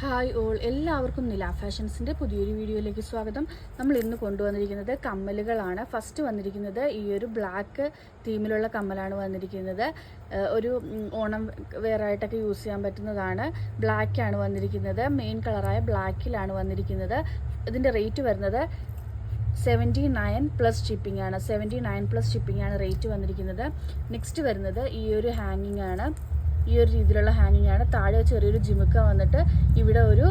Hi all, എല്ലാവർക്കും നില ഫാഷൻസിൻ്റെ പുതിയൊരു വീഡിയോയിലേക്ക് സ്വാഗതം. നമ്മൾ ഇന്ന് കൊണ്ടുവന്നിരിക്കുന്നത് കമ്മലുകളാണ്. ഫസ്റ്റ് വന്നിരിക്കുന്നത് ഈ ഒരു ബ്ലാക്ക് തീമിലുള്ള കമ്മലാണ് വന്നിരിക്കുന്നത്. ഒരു ഓണം വെയറായിട്ടൊക്കെ യൂസ് ചെയ്യാൻ പറ്റുന്നതാണ്. ബ്ലാക്കാണ് വന്നിരിക്കുന്നത്. മെയിൻ കളറായ ബ്ലാക്കിലാണ് വന്നിരിക്കുന്നത്. ഇതിൻ്റെ റേറ്റ് വരുന്നത് 79 പ്ലസ് ഷിപ്പിംഗ് ആണ്. 79 പ്ലസ് ഷിപ്പിംഗ് ആണ് റേറ്റ് വന്നിരിക്കുന്നത്. നെക്സ്റ്റ് വരുന്നത് ഈ ഒരു ഹാങ്ങിങ് ആണ്. ഈ ഒരു രീതിയിലുള്ള ഹാങ്ങിങ് ആണ്. താഴെ ചെറിയൊരു ജിമുക്ക വന്നിട്ട് ഇവിടെ ഒരു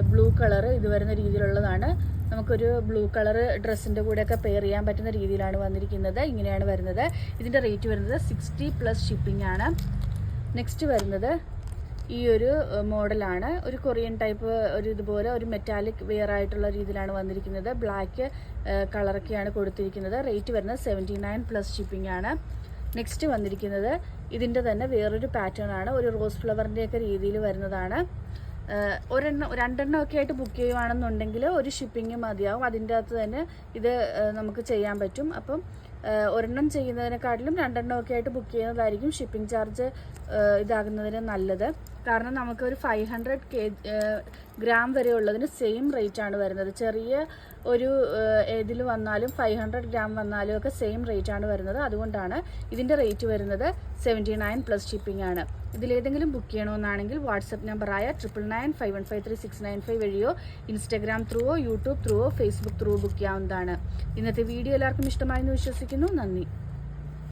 ബ്ലൂ കളർ ഇത് വരുന്ന രീതിയിലുള്ളതാണ്. നമുക്കൊരു ബ്ലൂ കളർ ഡ്രസ്സിൻ്റെ കൂടെയൊക്കെ പെയർ ചെയ്യാൻ പറ്റുന്ന രീതിയിലാണ് വന്നിരിക്കുന്നത്. ഇങ്ങനെയാണ് വരുന്നത്. ഇതിൻ്റെ റേറ്റ് വരുന്നത് 60 പ്ലസ് ഷിപ്പിംഗ് ആണ്. നെക്സ്റ്റ് വരുന്നത് ഈ ഒരു മോഡലാണ്. ഒരു കൊറിയൻ ടൈപ്പ് ഒരു ഇതുപോലെ ഒരു മെറ്റാലിക് വെയർ ആയിട്ടുള്ള രീതിയിലാണ് വന്നിരിക്കുന്നത്. ബ്ലാക്ക് കളറൊക്കെയാണ് കൊടുത്തിരിക്കുന്നത്. റേറ്റ് വരുന്നത് 79 പ്ലസ് ഷിപ്പിംഗ് ആണ്. നെക്സ്റ്റ് വന്നിരിക്കുന്നത് ഇതിൻ്റെ തന്നെ വേറൊരു പാറ്റേൺ ആണ്. ഒരു റോസ് ഫ്ലവറിൻ്റെയൊക്കെ രീതിയിൽ വരുന്നതാണ്. രണ്ടെണ്ണം ഒക്കെ ആയിട്ട് ബുക്ക് ചെയ്യുവാണെന്നുണ്ടെങ്കിൽ ഒരു ഷിപ്പിംഗ് മതിയാവും. അതിൻ്റെ അകത്ത് തന്നെ ഇത് നമുക്ക് ചെയ്യാൻ പറ്റും. അപ്പം ഒരെണ്ണം ചെയ്യുന്നതിനെക്കാട്ടിലും രണ്ടെണ്ണം ഒക്കെ ആയിട്ട് ബുക്ക് ചെയ്യുന്നതായിരിക്കും ഷിപ്പിംഗ് ചാർജ് ഇതാകുന്നതിന് നല്ലത്. കാരണം നമുക്ക് ഒരു 500 ഗ്രാം വരെ ഉള്ളതിന് സെയിം റേറ്റ് ആണ് വരുന്നത്. ചെറിയ ഒരു ഇതിൽ വന്നാലും 500 ഗ്രാം വന്നാലും ഒക്കെ സെയിം റേറ്റ് ആണ് വരുന്നത്. അതുകൊണ്ടാണ് ഇതിൻ്റെ റേറ്റ് വരുന്നത് 79 പ്ലസ് ഷിപ്പിംഗ് ആണ്. ഇതിലേതെങ്കിലും ബുക്ക് ചെയ്യണമെന്നാണെങ്കിൽ വാട്സപ്പ് നമ്പറായ 9995153695 വഴിയോ ഇൻസ്റ്റഗ്രാം ത്രൂവോ യൂട്യൂബ് ത്രൂവോ ഫേസ്ബുക്ക് ത്രൂവോ ബുക്ക് ചെയ്യാവുന്നതാണ്. ഇന്നത്തെ വീഡിയോ എല്ലാവർക്കും ഇഷ്ടമായെന്ന് വിശ്വസിക്കുന്നു. നന്ദി.